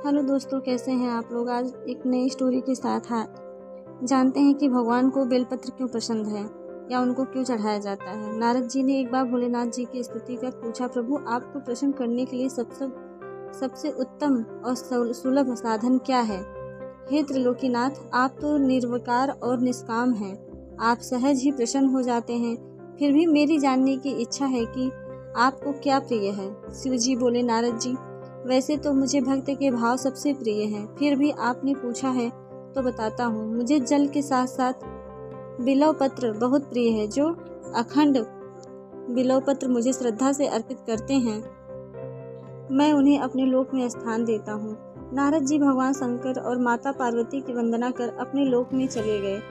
Hello दोस्तों, कैसे हैं आप लोग। आज एक नई स्टोरी के साथ जानते हैं कि भगवान को बेलपत्र क्यों पसंद है या उनको क्यों चढ़ाया जाता है। नारद जी ने एक बार भोलेनाथ जी की स्तुति कर पूछा, प्रभु आपको प्रसन्न करने के लिए सबसे उत्तम और सुलभ साधन क्या है। हे त्रिलोकीनाथ, आप तो निर्विकार और निष्काम हैं, आप सहज ही प्रसन्न हो जाते हैं। फिर भी मेरी जानने की इच्छा है कि आपको क्या प्रिय है। शिव जी बोले, नारद जी वैसे तो मुझे भक्त के भाव सबसे प्रिय हैं, फिर भी आपने पूछा है तो बताता हूँ। मुझे जल के साथ साथ बिल्व पत्र बहुत प्रिय है। जो अखंड बिल्व पत्र मुझे श्रद्धा से अर्पित करते हैं, मैं उन्हें अपने लोक में स्थान देता हूँ। नारद जी भगवान शंकर और माता पार्वती की वंदना कर अपने लोक में चले गए।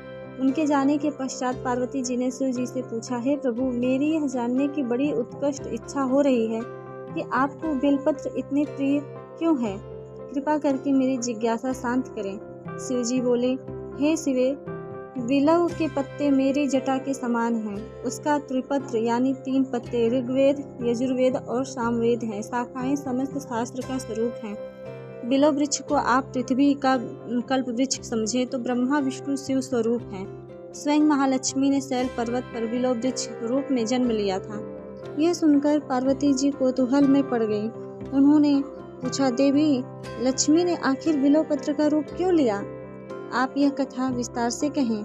उनके जाने के पश्चात पार्वती जी ने शिव जी से पूछा, हे प्रभु, मेरी यह जानने की बड़ी उत्कृष्ट इच्छा हो रही है कि आपको बेलपत्र इतने प्रिय क्यों है। कृपा करके मेरी जिज्ञासा शांत करें। शिव जी बोले, हे शिवे, बिल्व के पत्ते मेरी जटा के समान हैं। उसका त्रिपत्र यानी 3 पत्ते ऋग्वेद, यजुर्वेद और सामवेद हैं। शाखाएं समस्त शास्त्र का स्वरूप हैं। बिल्व वृक्ष को आप पृथ्वी का कल्प वृक्ष समझे तो ब्रह्मा विष्णु शिव स्वरूप हैं। स्वयं महालक्ष्मी ने शैल पर्वत पर बिल्व वृक्ष रूप में जन्म लिया था। यह सुनकर पार्वती जी कौतूहल में पड़ गई। उन्होंने पूछा, देवी लक्ष्मी ने आखिर बिल्व पत्र का रूप क्यों लिया। आप यह कथा विस्तार से कहें।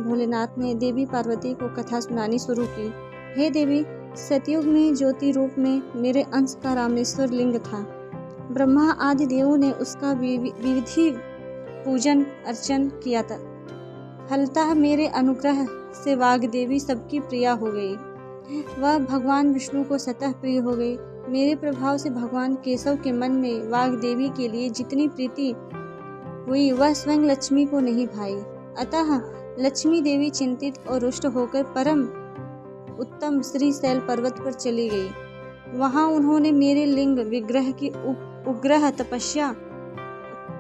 भोलेनाथ ने देवी पार्वती को कथा सुनानी शुरू की। हे देवी, सतयुग में ज्योति रूप में मेरे अंश का रामेश्वर लिंग था। ब्रह्मा आदि देवों ने उसका विधि पूजन अर्चन किया था। फलतः मेरे अनुग्रह से वाग्देवी सबकी प्रिया हो गई। वह भगवान विष्णु को स्वतः प्रिय हो गई। मेरे प्रभाव से भगवान केशव के मन में वाग्देवी के लिए जितनी प्रीति हुई वह स्वयं लक्ष्मी को नहीं भाई। अतः लक्ष्मी देवी चिंतित और रुष्ट होकर परम उत्तम श्री शैल पर्वत पर चली गई। वहां उन्होंने मेरे लिंग विग्रह की उग्र तपस्या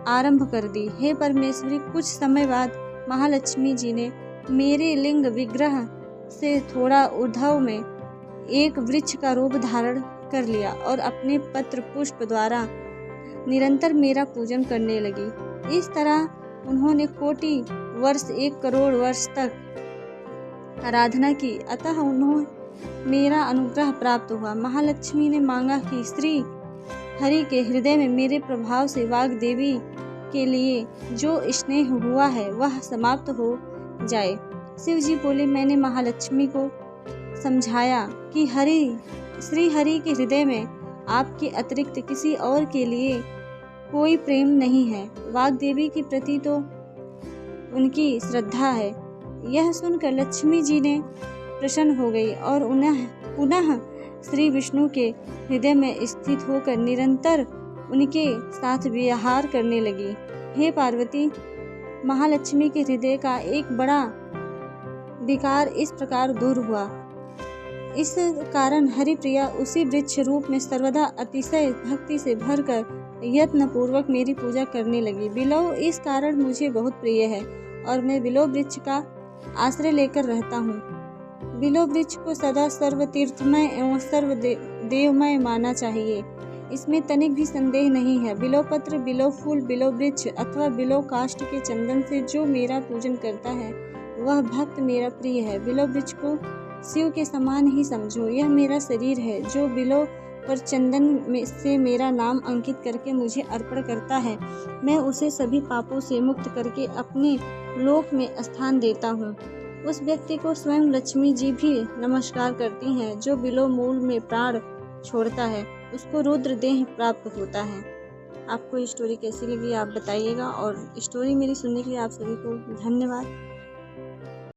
आरंभ कर दी। हे परमेश्वरी, कुछ समय बाद महालक्ष्मी जी ने मेरे लिंग विग्रह से थोड़ा ऊर्ध्व में एक वृक्ष का रूप धारण कर लिया और अपने पत्र पुष्प द्वारा निरंतर मेरा पूजन करने लगी। इस तरह उन्होंने कोटि वर्ष 1 करोड़ वर्ष तक आराधना की। अतः उन्हें मेरा अनुग्रह प्राप्त हुआ। महालक्ष्मी ने मांगा कि श्री हरि के हृदय में मेरे प्रभाव से वाग्देवी के लिए जो स्नेह हुआ है वह समाप्त हो जाए। शिव जी बोले, मैंने महालक्ष्मी को समझाया कि श्री हरि के हृदय में आपके अतिरिक्त किसी और के लिए कोई प्रेम नहीं है। वाग्देवी के प्रति तो उनकी श्रद्धा है। यह सुनकर लक्ष्मी जी ने प्रसन्न हो गई और उन्हें पुनः श्री विष्णु के हृदय में स्थित होकर निरंतर उनके साथ विहार करने लगी। हे पार्वती, महालक्ष्मी के हृदय का एक बड़ा विकार इस प्रकार दूर हुआ। इस कारण हरिप्रिया उसी वृक्ष रूप में सर्वदा अतिशय भक्ति से भरकर यत्न पूर्वक मेरी पूजा करने लगी। बिल्व इस कारण मुझे बहुत प्रिय है और मैं बिल्व वृक्ष का आश्रय लेकर रहता हूँ। बिल्व वृक्ष को सदा सर्वतीर्थमय एवं सर्वदेवमय माना चाहिए, इसमें तनिक भी संदेह नहीं है। बिल्व पत्र, बिल्व फूल, बिल्व वृक्ष अथवा बिल्व काष्ठ के चंदन से जो मेरा पूजन करता है वह भक्त मेरा प्रिय है। बिल्व वृक्ष को शिव के समान ही समझो। यह मेरा शरीर है। जो बिल्व पर चंदन से मेरा नाम अंकित करके मुझे अर्पण करता है, मैं उसे सभी पापों से मुक्त करके अपने लोक में स्थान देता हूँ। उस व्यक्ति को स्वयं लक्ष्मी जी भी नमस्कार करती हैं। जो बिल्व मूल में प्राण छोड़ता है उसको रुद्र देह प्राप्त होता है। आपको ये स्टोरी कैसी लगी आप बताइएगा, और स्टोरी मेरी सुनने के लिए आप सभी को धन्यवाद।